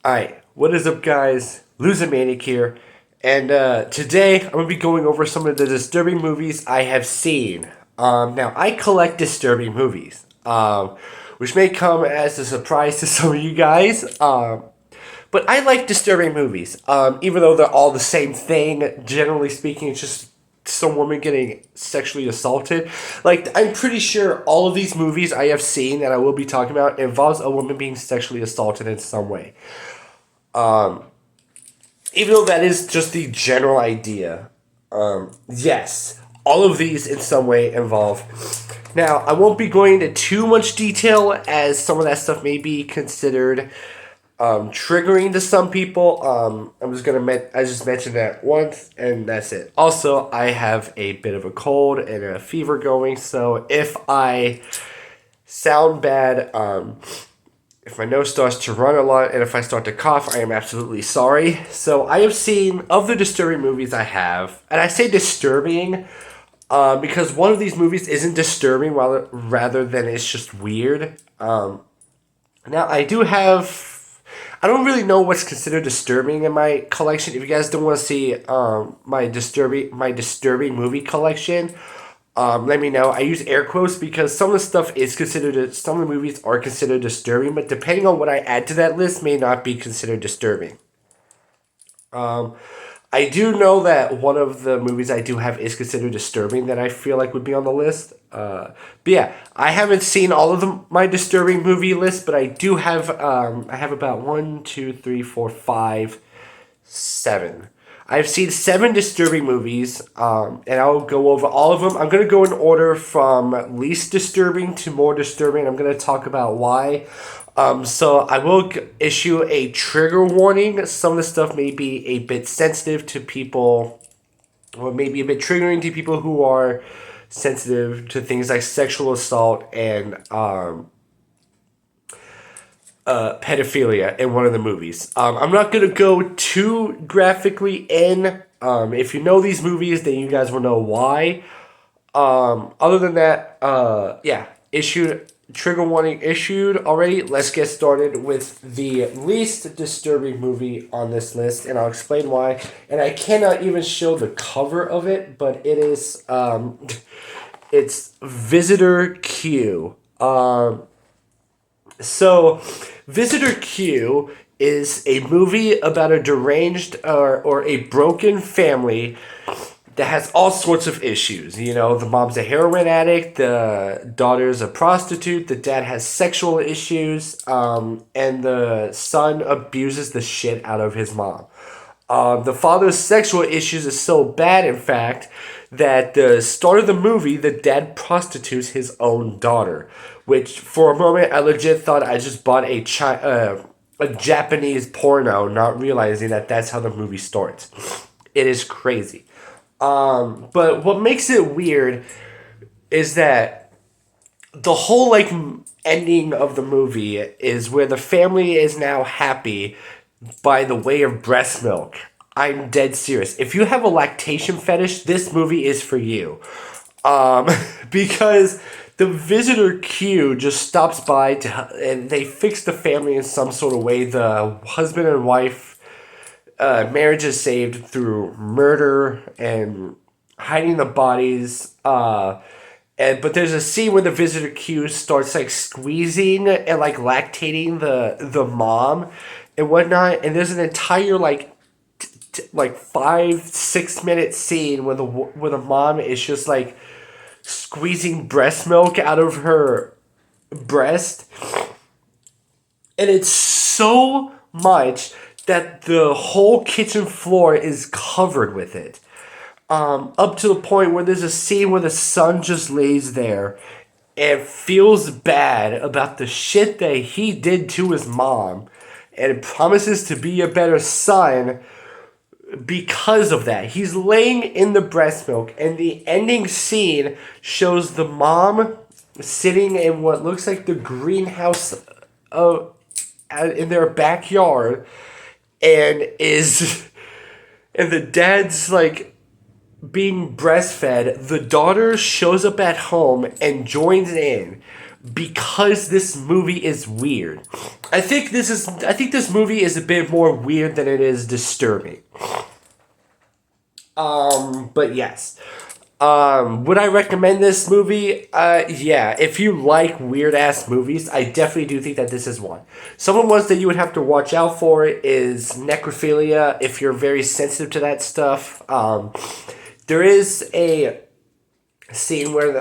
Alright, what is up, guys? Loser Manic here, and today I'm gonna be going over some of the disturbing movies I have seen. Now I collect disturbing movies, which may come as a surprise to some of you guys. But I like disturbing movies, even though they're all the same thing. Generally speaking, it's just some woman getting sexually assaulted. Like, I'm pretty sure all of these movies I have seen that I will be talking about involves a woman being sexually assaulted in some way. Even though that is just the general idea, yes, all of these in some way involve. Now, I won't be going into too much detail as some of that stuff may be considered triggering to some people. I just mentioned that once, and that's it. Also, I have a bit of a cold and a fever going, so if I sound bad, if my nose starts to run a lot and if I start to cough, I am absolutely sorry. So I have seen, of the disturbing movies I have, and I say disturbing because one of these movies isn't disturbing rather than it's just weird. Now, I don't really know what's considered disturbing in my collection. If you guys don't want to see my disturbing movie collection, let me know. I use air quotes because some of the stuff is considered, some of the movies are considered disturbing, but depending on what I add to that list, may not be considered disturbing. I do know that one of the movies I do have is considered disturbing that I feel like would be on the list. But yeah, I haven't seen all of my disturbing movie list, but I do have. I have about one, two, three, four, five, seven. I've seen seven disturbing movies, and I'll go over all of them. I'm going to go in order from least disturbing to more disturbing. I'm going to talk about why. So I will issue a trigger warning. Some of the stuff may be a bit sensitive to people, or maybe a bit triggering to people who are sensitive to things like sexual assault and pedophilia in one of the movies. I'm not going to go too graphically in. If you know these movies, then you guys will know why. Other than that, yeah, issued trigger warning issued already. Let's get started with the least disturbing movie on this list, and I'll explain why. And I cannot even show the cover of it, but it is it's Visitor Q. So, Visitor Q is a movie about a deranged or a broken family that has all sorts of issues. You know, the mom's a heroin addict, the daughter's a prostitute, the dad has sexual issues, and the son abuses the shit out of his mom. The father's sexual issues is so bad, in fact, that the start of the movie, the dad prostitutes his own daughter. Which, for a moment, I legit thought I just bought a Japanese porno, not realizing that that's how the movie starts. It is crazy. But what makes it weird is that the whole ending of the movie is where the family is now happy by the way of breast milk. I'm dead serious. If you have a lactation fetish, this movie is for you. Um, because the visitor Q just stops by and they fix the family in some sort of way. The husband and wife marriage is saved through murder and hiding the bodies. But there's a scene where the visitor Q starts squeezing and lactating the mom and whatnot, and there's an entire 5-6 minute scene where the mom is just squeezing breast milk out of her breast, and it's so much that the whole kitchen floor is covered with it. Up to the point where there's a scene where the son just lays there and feels bad about the shit that he did to his mom and promises to be a better son because of that. He's laying in the breast milk, and the ending scene shows the mom sitting in what looks like the greenhouse in their backyard, and and the dad's being breastfed. The daughter shows up at home and joins in, because this movie is weird. I think this movie is a bit more weird than it is disturbing. But yes. Would I recommend this movie? Yeah. If you like weird ass movies, I definitely do think that this is one. Some of the ones that you would have to watch out for is necrophilia. If you're very sensitive to that stuff, there is a scene where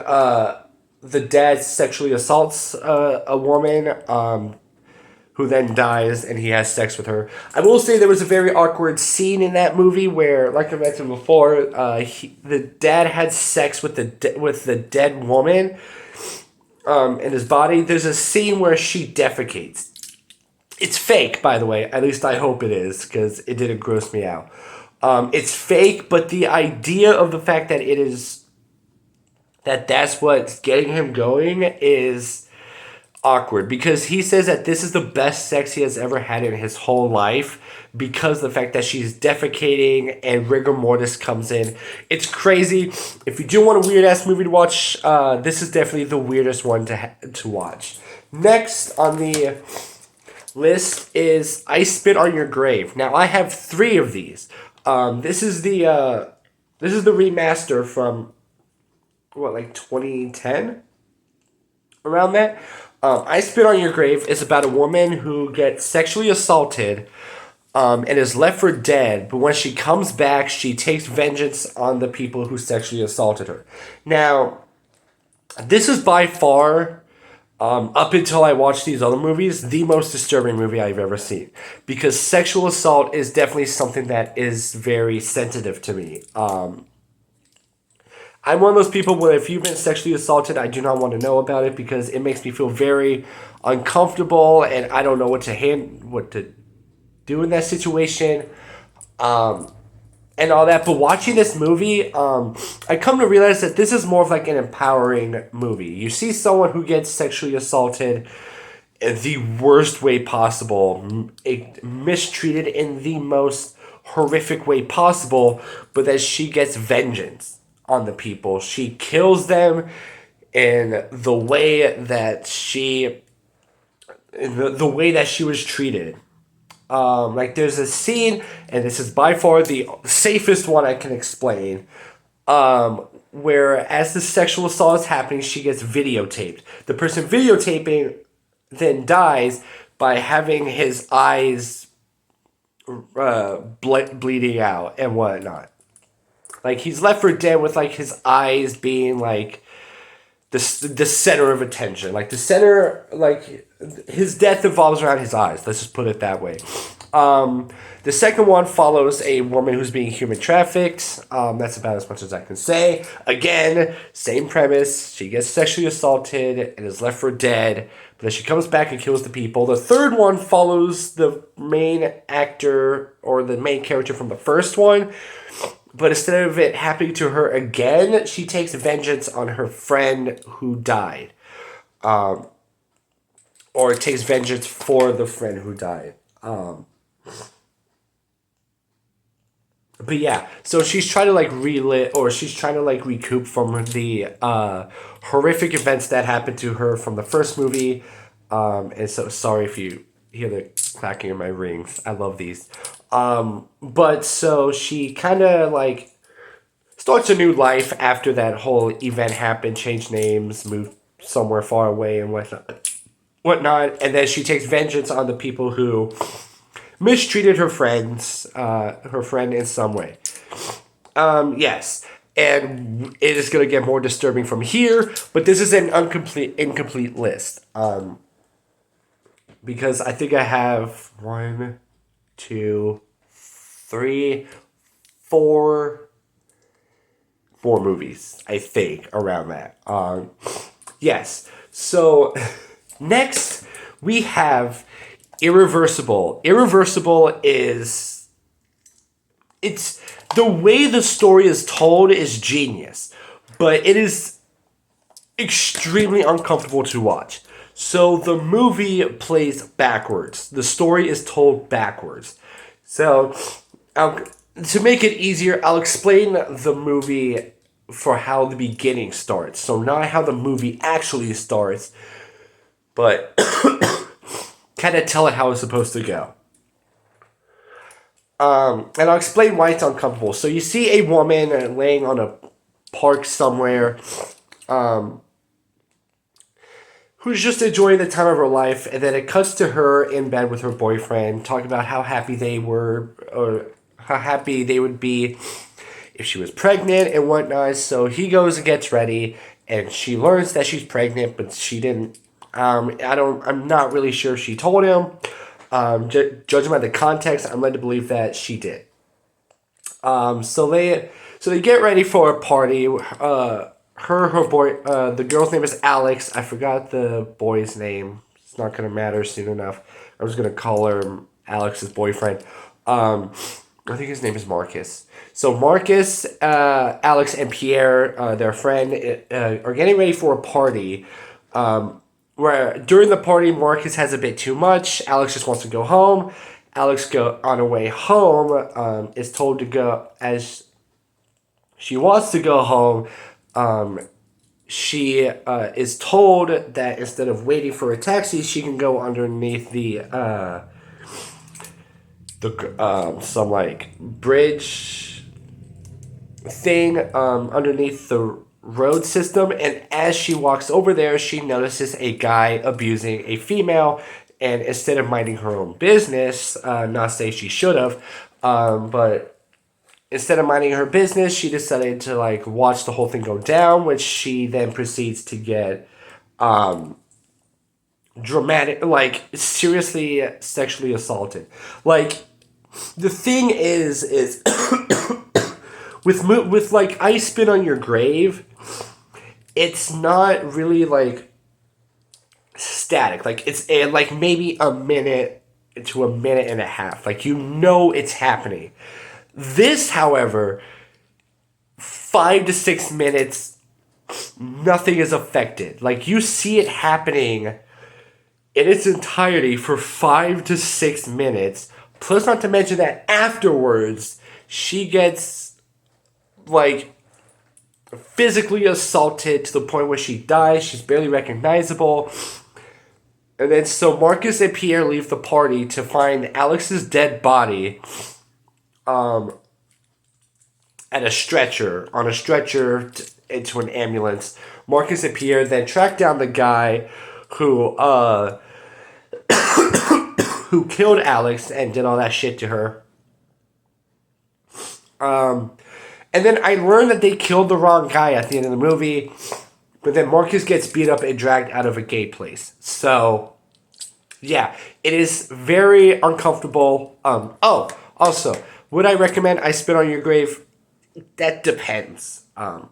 the dad sexually assaults a woman. Who then dies and he has sex with her. I will say there was a very awkward scene in that movie where, like I mentioned before, the dad had sex with the dead woman in his body. There's a scene where she defecates. It's fake, by the way. At least I hope it is, because it didn't gross me out. It's fake, but the idea of the fact that that's what's getting him going is awkward, because he says that this is the best sex he has ever had in his whole life because the fact that she's defecating and rigor mortis comes in. It's crazy. If you do want a weird ass movie to watch, this is definitely the weirdest one to watch. Next on the list is I Spit on Your Grave. Now I have 3 of these. This is the remaster from like 2010, around that. I Spit on Your Grave is about a woman who gets sexually assaulted and is left for dead, but when she comes back, she takes vengeance on the people who sexually assaulted her. Now, this is by far, up until I watched these other movies, the most disturbing movie I've ever seen. Because sexual assault is definitely something that is very sensitive to me. I'm one of those people where if you've been sexually assaulted, I do not want to know about it because it makes me feel very uncomfortable and I don't know what to do in that situation, and all that. But watching this movie, I come to realize that this is more of like an empowering movie. You see someone who gets sexually assaulted in the worst way possible, mistreated in the most horrific way possible, but that she gets vengeance on the people. She kills them in the way that she was treated. Like there's a scene, and this is by far the safest one I can explain, where as the sexual assault is happening, she gets videotaped. The person videotaping then dies by having his eyes bleeding out and whatnot. Like, he's left for dead with, like, his eyes being, like, the center of attention. Like, the center, like, his death evolves around his eyes. Let's just put it that way. The second one follows a woman who's being human trafficked. That's about as much as I can say. Again, same premise. She gets sexually assaulted and is left for dead. But then she comes back and kills the people. The third one follows the main actor or the main character from the first one. But instead of it happening to her again, she takes vengeance on her friend who died. Or takes vengeance for the friend who died. But yeah, so she's trying to like recoup from the horrific events that happened to her from the first movie. And so sorry if you hear the clacking of my rings. I love these. But so she kind of like starts a new life after that whole event happened, changed names, moved somewhere far away and whatnot. And then she takes vengeance on the people who mistreated her friend in some way. Yes. And it is going to get more disturbing from here, but this is an incomplete list. Because I think I have 1, 2, 3, 4 movies, I think, around that. Yes. So, next, we have Irreversible. Irreversible is... It's... The way the story is told is genius. But it is extremely uncomfortable to watch. So the movie plays backwards. The story is told backwards. So, to make it easier, I'll explain the movie for how the beginning starts. So not how the movie actually starts, but kind of tell it how it's supposed to go. And I'll explain why it's uncomfortable. So you see a woman laying on a park somewhere, who's just enjoying the time of her life, and then it cuts to her in bed with her boyfriend, talking about how happy they were, or how happy they would be if she was pregnant and whatnot. So he goes and gets ready, and she learns that she's pregnant, but she didn't. I'm not really sure if she told him. Judging by the context, I'm led to believe that she did. So they get ready for a party. Her boy, the girl's name is Alex. I forgot the boy's name. It's not gonna matter soon enough. I was gonna call her Alex's boyfriend. I think his name is Marcus. So Marcus, Alex, and Pierre, their friend, are getting ready for a party. Where during the party, Marcus has a bit too much. Alex just wants to go home. Alex on her way home is told to go, as she wants to go home. She is told that instead of waiting for a taxi, she can go underneath some like bridge thing underneath the road system, and as she walks over there, she notices a guy abusing a female, and instead of minding her own business, not say she should have, but instead of minding her business, she decided to like watch the whole thing go down, which she then proceeds to get dramatic, like seriously sexually assaulted. Like the thing is with like I Spit on Your Grave, it's not really like static. Like it's like maybe a minute to a minute and a half. Like you know it's happening. This, however, 5 to 6 minutes, nothing is affected. Like you see it happening in its entirety for 5 to 6 minutes. Plus, not to mention that afterwards, she gets like physically assaulted to the point where she dies. She's barely recognizable. And then so Marcus and Pierre leave the party to find Alex's dead body on a stretcher into an ambulance. Marcus and Pierre then track down the guy who who killed Alex and did all that shit to her. And then I learned that they killed the wrong guy at the end of the movie. But then Marcus gets beat up and dragged out of a gay place. So, yeah, it is very uncomfortable. Also, would I recommend I Spit on Your Grave? That depends. I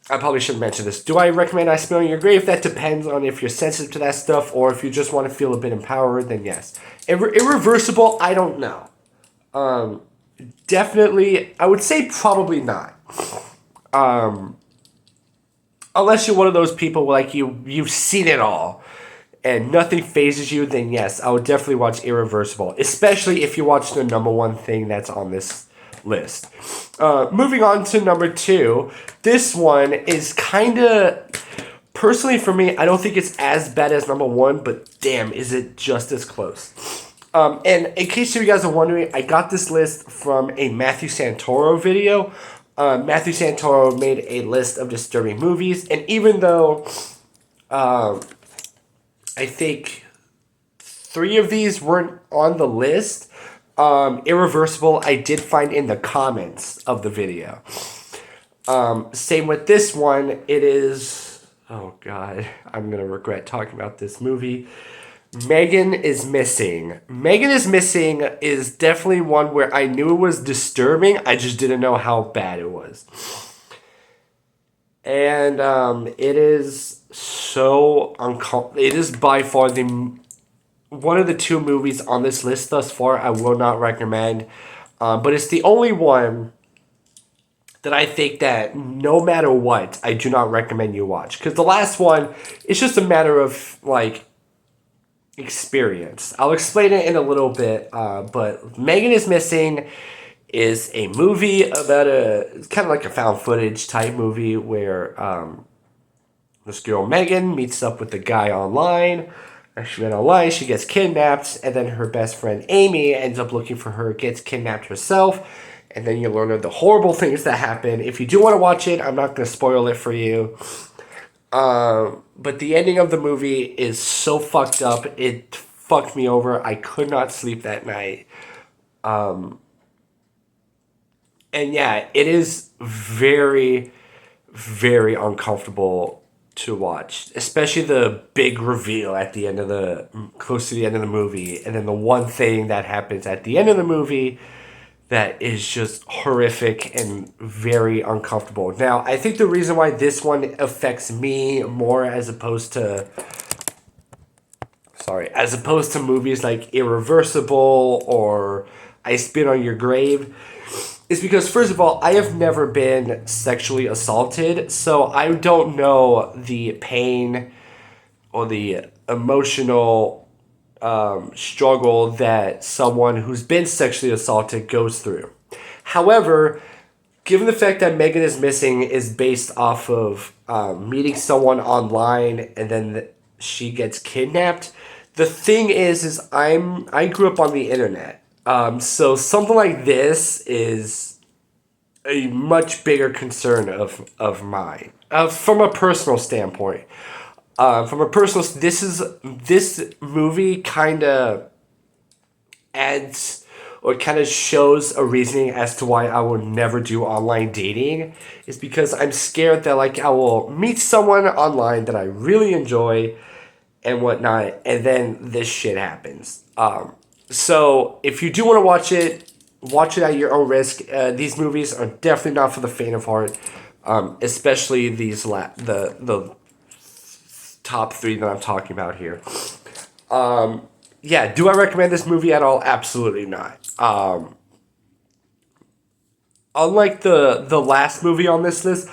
probably shouldn't mention this. Do I recommend I Spit on Your Grave? That depends on if you're sensitive to that stuff or if you just want to feel a bit empowered, then yes. Irreversible, I don't know. Definitely, I would say probably not. Unless you're one of those people like you've seen it all and nothing phases you, then yes, I would definitely watch Irreversible, especially if you watch the number one thing that's on this list. Moving on to number 2, this one is kind of, personally for me, I don't think it's as bad as number 1, but damn, is it just as close. And in case you guys are wondering, I got this list from a Matthew Santoro video. Matthew Santoro made a list of disturbing movies, and even though I think 3 of these weren't on the list, Irreversible I did find in the comments of the video. Same with this one. It is, oh god, I'm gonna regret talking about this movie. Megan is Missing. Megan is Missing is definitely one where I knew it was disturbing. I just didn't know how bad it was. And it is so uncomfortable. It is by far one of the 2 movies on this list thus far I will not recommend. But it's the only one that I think that no matter what, I do not recommend you watch. Because the last one, it's just a matter of like experience. I'll explain it in a little bit, but Megan is Missing is a movie about it's kind of like a found footage type movie where This girl Megan meets up with the guy online. She went online, she gets kidnapped, and then her best friend Amy ends up looking for her, gets kidnapped herself, and then you learn of the horrible things that happen. If you do want to watch it, I'm not going to spoil it for you. But the ending of the movie is so fucked up, it fucked me over. I could not sleep that night. And yeah, it is very, very uncomfortable to watch, especially the big reveal at the end of the close to the end of the movie, and then the one thing that happens at the end of the movie that is just horrific and very uncomfortable. Now, I think the reason why this one affects me more as opposed to movies like Irreversible or I Spit on Your Grave is because, first of all, I have never been sexually assaulted, so I don't know the pain or the emotional struggle that someone who's been sexually assaulted goes through. However, given the fact that Megan is Missing is based off of meeting someone online and then she gets kidnapped, the thing is I grew up on the internet. So something like this is a much bigger concern of mine. From a personal standpoint. This movie kind of adds or kind of shows a reasoning as to why I will never do online dating is because I'm scared that like I will meet someone online that I really enjoy and whatnot, and then this shit happens. So if you do want to watch it at your own risk. These movies are definitely not for the faint of heart, especially the top three that I'm talking about here. Yeah, do I recommend this movie at all? Absolutely not. Unlike the last movie on this list,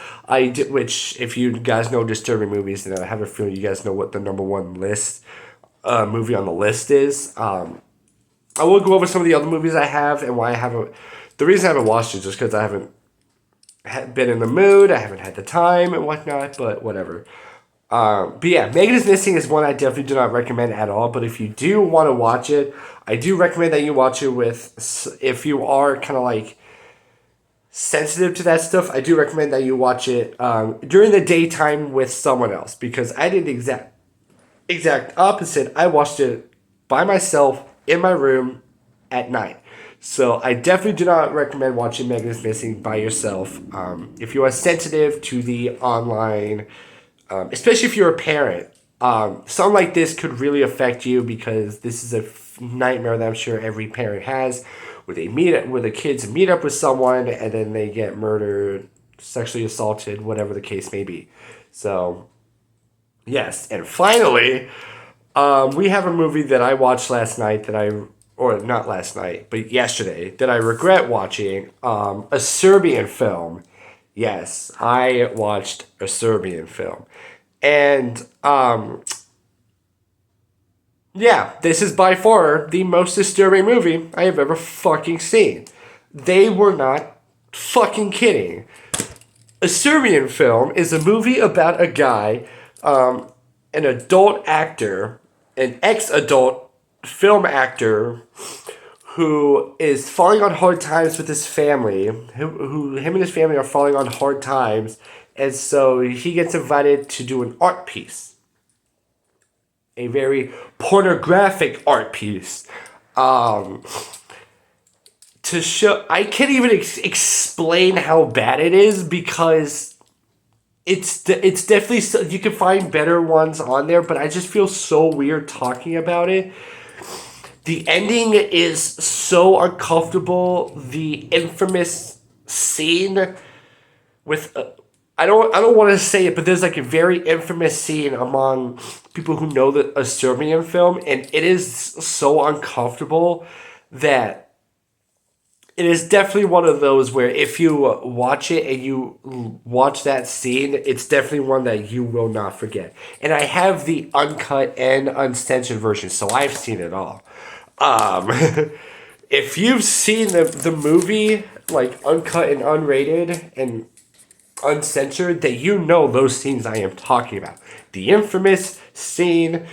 which if you guys know disturbing movies, then I have a feeling you guys know what the number one movie on the list is. I will go over some of the other movies I have and why I haven't. The reason I haven't watched it is just because I haven't been in the mood, I haven't had the time and whatnot. But whatever. But yeah, Megan is Missing is one I definitely do not recommend at all. But if you do want to watch it, I do recommend that you watch it with. If you are kind of like sensitive to that stuff, I do recommend that you watch it during the daytime with someone else because I did the exact opposite. I watched it by myself in my room at night. So I definitely do not recommend watching Megan is Missing by yourself. If you are sensitive to the online, especially if you're a parent, something like this could really affect you because this is a nightmare that I'm sure every parent has, where the kids meet up with someone and then they get murdered, sexually assaulted, whatever the case may be. So, yes, and finally, we have a movie that I watched last night or not last night, but yesterday, that I regret watching. A Serbian film. Yes, I watched a Serbian film. And, yeah, this is by far the most disturbing movie I have ever fucking seen. They were not fucking kidding. A Serbian film is a movie about a guy, an adult actor, an ex-adult film actor who is falling on hard times with his family. Him and his family are falling on hard times, and so he gets invited to do an art piece, a very pornographic art piece. To show, I can't even explain how bad it is because it's definitely you can find better ones on there, but I just feel so weird talking about it. The ending is so uncomfortable. The infamous scene with I don't want to say it, but there's like a very infamous scene among people who know a Serbian film, and it is so uncomfortable that it is definitely one of those where if you watch it and you watch that scene, it's definitely one that you will not forget. And I have the uncut and uncensored version, so I've seen it all. If you've seen the movie, like uncut and unrated, and uncensored, that you know those scenes I am talking about. The infamous scene,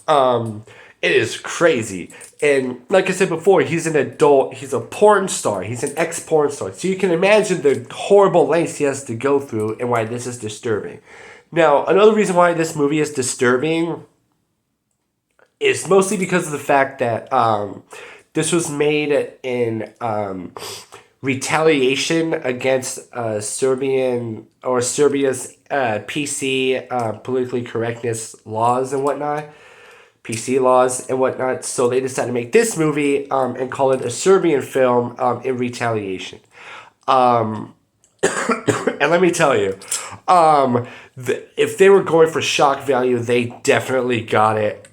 it is crazy. And like I said before, he's an adult, he's a porn star, he's an ex-porn star. So you can imagine the horrible lengths he has to go through and why this is disturbing. Now, another reason why this movie is disturbing is mostly because of the fact that this was made in retaliation against Serbia's PC politically correctness laws and whatnot, PC laws and whatnot. So they decided to make this movie and call it a Serbian film in retaliation. And let me tell you, if they were going for shock value, they definitely got it.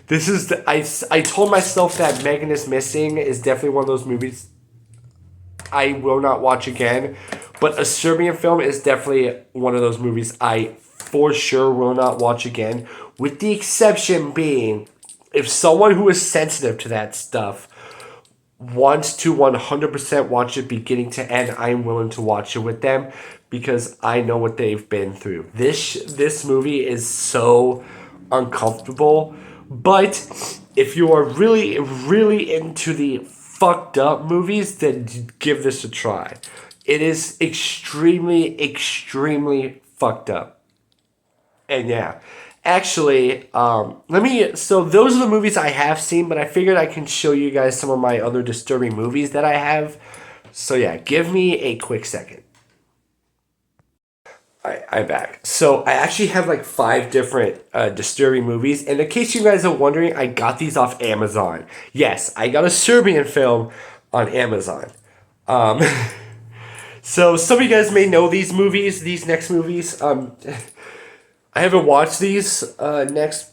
This is I told myself that Megan is Missing is definitely one of those movies I will not watch again, but a Serbian film is definitely one of those movies I for sure will not watch again, with the exception being if someone who is sensitive to that stuff wants to 100% watch it beginning to end, I'm willing to watch it with them because I know what they've been through. This movie is so uncomfortable, but if you are really, really into the fucked up movies, then give this a try. It is extremely, extremely fucked up. And yeah, actually, so those are the movies I have seen, but I figured I can show you guys some of my other disturbing movies that I have. So yeah, give me a quick second. Alright, I'm back. So I actually have like 5 different disturbing movies, and in case you guys are wondering, I got these off Amazon. Yes, I got a Serbian film on Amazon. So some of you guys may know these next movies. I haven't watched these next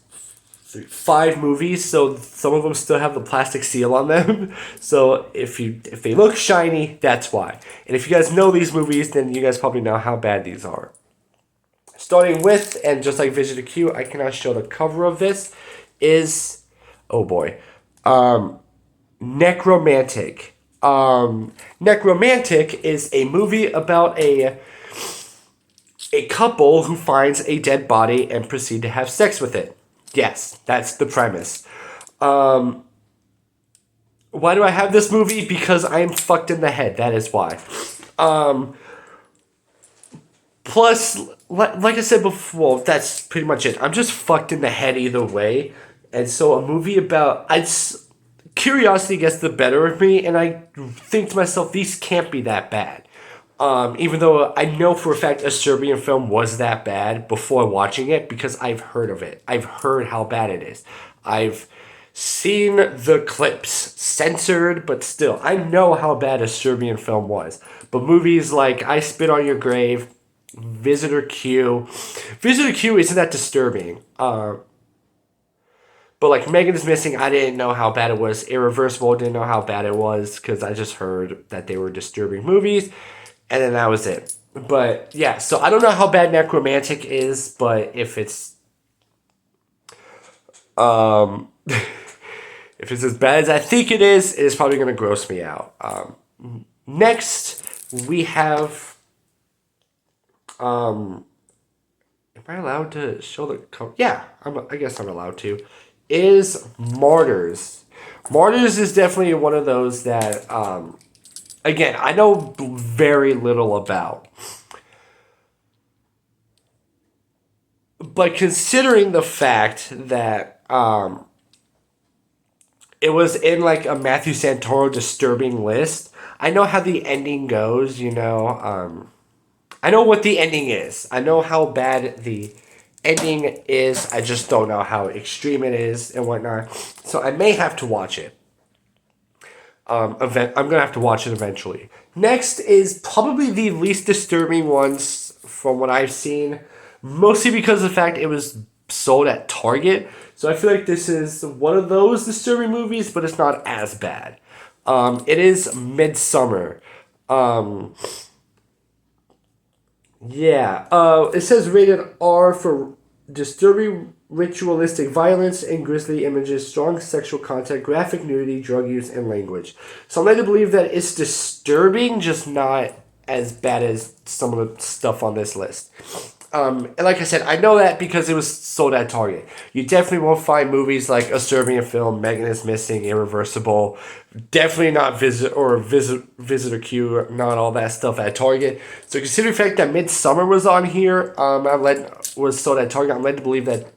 5 movies, so some of them still have the plastic seal on them. So if they look shiny, that's why. And if you guys know these movies, then you guys probably know how bad these are. Starting with, and just like Visitor Q, I cannot show the cover of this, is, oh boy, Necromantic. Necromantic is a movie about a couple who finds a dead body and proceed to have sex with it. Yes, that's the premise. Why do I have this movie? Because I am fucked in the head. That is why. Plus, like I said before, that's pretty much it. I'm just fucked in the head either way. And so a movie about... curiosity gets the better of me, and I think to myself, these can't be that bad. Even though I know for a fact a Serbian film was that bad before watching it, because I've heard of it. I've heard how bad it is. I've seen the clips, censored, but still, I know how bad a Serbian film was. But movies like I Spit on Your Grave, Visitor Q isn't that disturbing. But like Megan is Missing, I didn't know how bad it was. Irreversible, didn't know how bad it was because I just heard that they were disturbing movies. And then that was it. But yeah, so I don't know how bad Necromantic is, but if it's if it's as bad as I think it is probably gonna gross me out. Next we have am I allowed to show the cover? Yeah, I guess I'm allowed to. Is Martyrs. Martyrs is definitely one of those that again, I know very little about. But considering the fact that it was in like a Matthew Santoro disturbing list, I know how the ending goes, you know. I know what the ending is. I know how bad the ending is. I just don't know how extreme it is and whatnot. So I may have to watch it. I'm gonna have to watch it eventually. Next is probably the least disturbing ones from what I've seen, mostly because of the fact it was sold at Target. So I feel like this is one of those disturbing movies, but it's not as bad. It is Midsommar. It says rated R for disturbing ritualistic violence and grisly images, strong sexual content, graphic nudity, drug use, and language. So I'm led to believe that it's disturbing, just not as bad as some of the stuff on this list. And like I said, I know that because it was sold at Target. You definitely won't find movies like A Serbian Film, Megan is Missing, Irreversible. Definitely not Visitor Q, not all that stuff at Target. So considering the fact that Midsummer was on here, was sold at Target, I'm led to believe that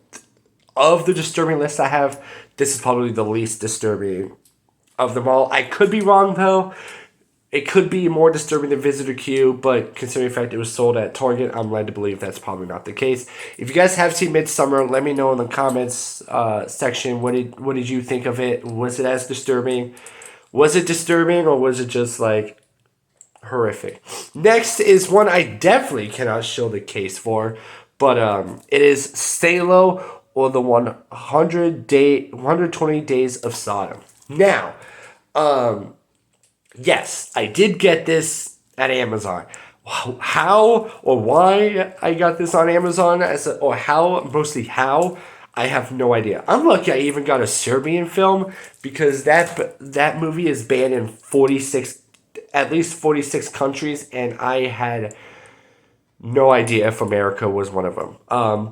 of the disturbing list I have, this is probably the least disturbing of them all. I could be wrong though. It could be more disturbing than Visitor Q, but considering the fact it was sold at Target, I'm led to believe that's probably not the case. If you guys have seen Midsummer, let me know in the comments section. What did you think of it? Was it as disturbing? Was it disturbing, or was it just like horrific? Next is one I definitely cannot show the case for, but it is Salo, or the 120 Days of Sodom. Now, yes, I did get this at Amazon. How or why I got this on Amazon, mostly how, I have no idea. I'm lucky I even got a Serbian film, because that movie is banned in at least 46 countries, and I had no idea if America was one of them.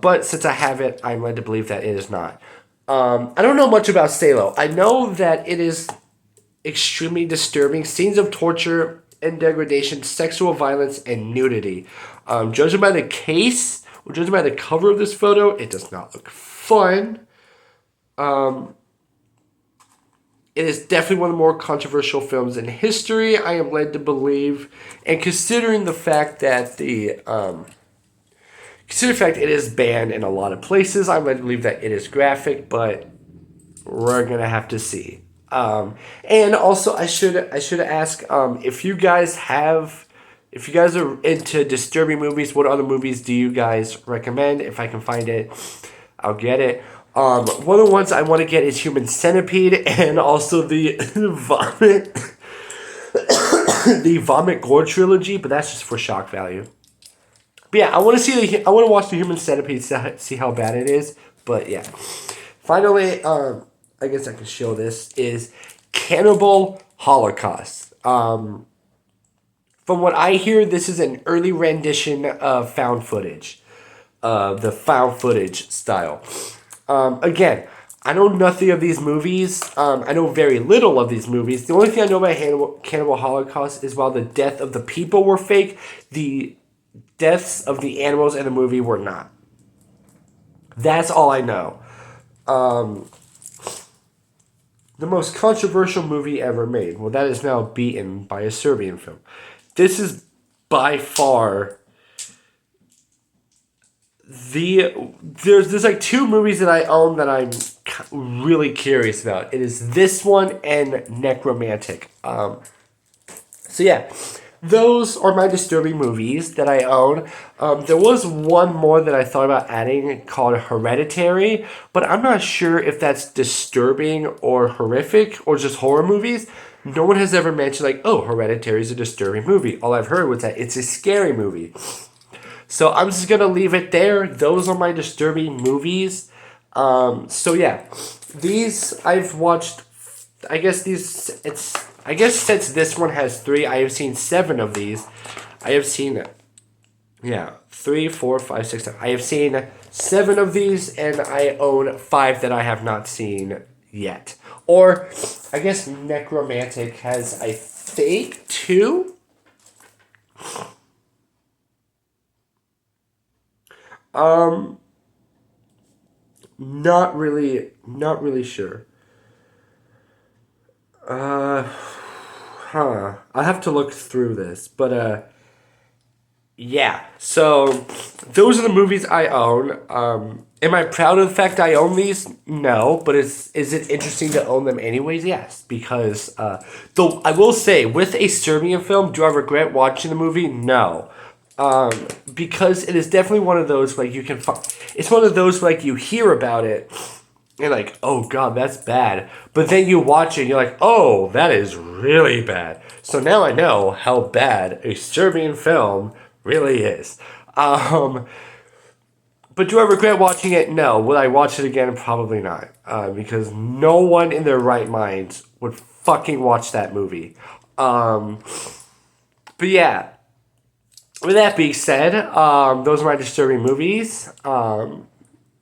But since I have it, I'm led to believe that it is not. I don't know much about Salo. I know that it is extremely disturbing. Scenes of torture and degradation, sexual violence, and nudity. Judging by the case, or judging by the cover of this photo, it does not look fun. It is definitely one of the more controversial films in history, I am led to believe. And considering the fact that it is banned in a lot of places, I'm led to believe that it is graphic, but we're gonna have to see. And also I should ask, if you guys are into disturbing movies, what other movies do you guys recommend? If I can find it, I'll get it. One of the ones I want to get is Human Centipede, and also the Vomit the Vomit Gore trilogy, but that's just for shock value. But yeah, I want to watch the Human Centipede, see how bad it is. But yeah, finally, I guess I can show this, is Cannibal Holocaust. From what I hear, this is an early rendition of found footage, the found footage style. Again, I know nothing of these movies. I know very little of these movies. The only thing I know about Cannibal Holocaust is while the death of the people were fake, the deaths of the animals in the movie were not. That's all I know. The most controversial movie ever made. Well, that is now beaten by a Serbian film. This is by far there's like two movies that I own that I'm really curious about. It is this one and Necromantic. So yeah, those are my disturbing movies that I own. There was one more that I thought about adding called Hereditary, but I'm not sure if that's disturbing or horrific or just horror movies. No one has ever mentioned like, oh, Hereditary is a disturbing movie. All I've heard was that it's a scary movie. So I'm just going to leave it there. Those are my disturbing movies. So yeah, these I've watched, I guess since this one has 3, I have seen 7 of these. I have seen, 3, 4, 5, 6, 7. I have seen 7 of these, and I own 5 that I have not seen yet. Or, I guess Necromantic has, I think, 2? Not really sure. I'll have to look through this, but yeah. So those are the movies I own. Am I proud of the fact I own these? No, but is it interesting to own them anyways? Yes, because though I will say, with a Serbian film, do I regret watching the movie? No. Because it is definitely one of those like you can it's one of those like you hear about it and like, oh god, that's bad, but then you watch it and you're like, oh, that is really bad. So now I know how bad a Serbian film really is. But do I regret watching it? No. Will I watch it again? Probably not. Because no one in their right mind would fucking watch that movie. But yeah. with that being said, those are my disturbing movies.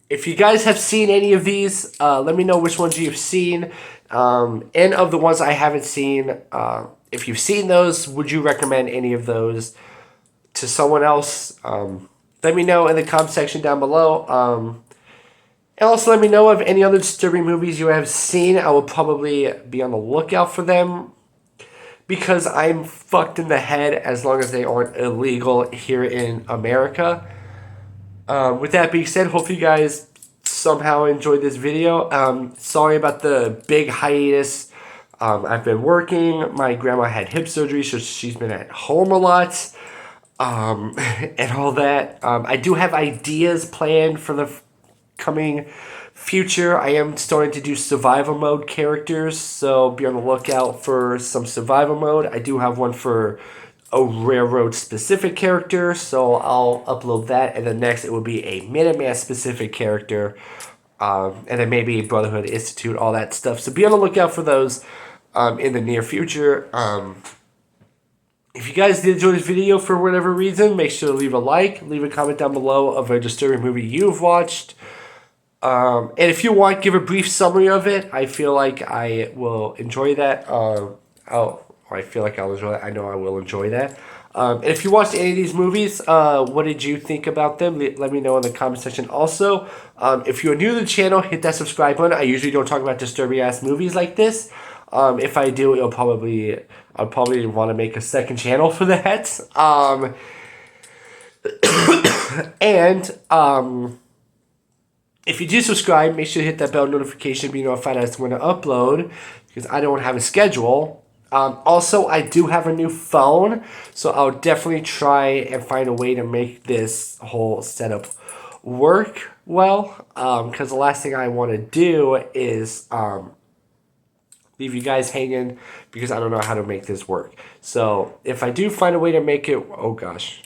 If you guys have seen any of these, let me know which ones you've seen. And of the ones I haven't seen, if you've seen those, would you recommend any of those to someone else? Let me know in the comment section down below. And also let me know of any other disturbing movies you have seen. I will probably be on the lookout for them, because I'm fucked in the head as long as they aren't illegal here in America. With that being said, hope you guys somehow enjoyed this video. Sorry about the big hiatus. I've been working. My grandma had hip surgery, so she's been at home a lot. And all that. I do have ideas planned for the coming future. I am starting to do survival mode characters, so be on the lookout for some survival mode. I do have one for a railroad specific character, so I'll upload that, and then next it will be a Minuteman specific character, and then maybe Brotherhood Institute, all that stuff. So be on the lookout for those in the near future. If you guys did enjoy this video for whatever reason, make sure to leave a like, leave a comment down below of a disturbing movie you've watched. And if you want, give a brief summary of it. I feel like I will enjoy that. I feel like I'll enjoy it. I know I will enjoy that. And if you watched any of these movies, what did you think about them? Let me know in the comment section. Also, if you're new to the channel, hit that subscribe button. I usually don't talk about disturbing ass movies like this. If I do, I'll probably want to make a second channel for that. If you do subscribe, make sure to hit that bell notification to be notified as when I upload, because I don't have a schedule. Also, I do have a new phone, so I'll definitely try and find a way to make this whole setup work well, because the last thing I want to do is leave you guys hanging, because I don't know how to make this work. So if I do find a way to make it, oh gosh.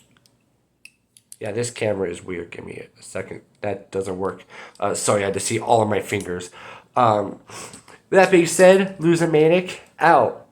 Yeah, this camera is weird. Give me a second. That doesn't work. Sorry, I had to see all of my fingers. That being said, Loser Manic, out.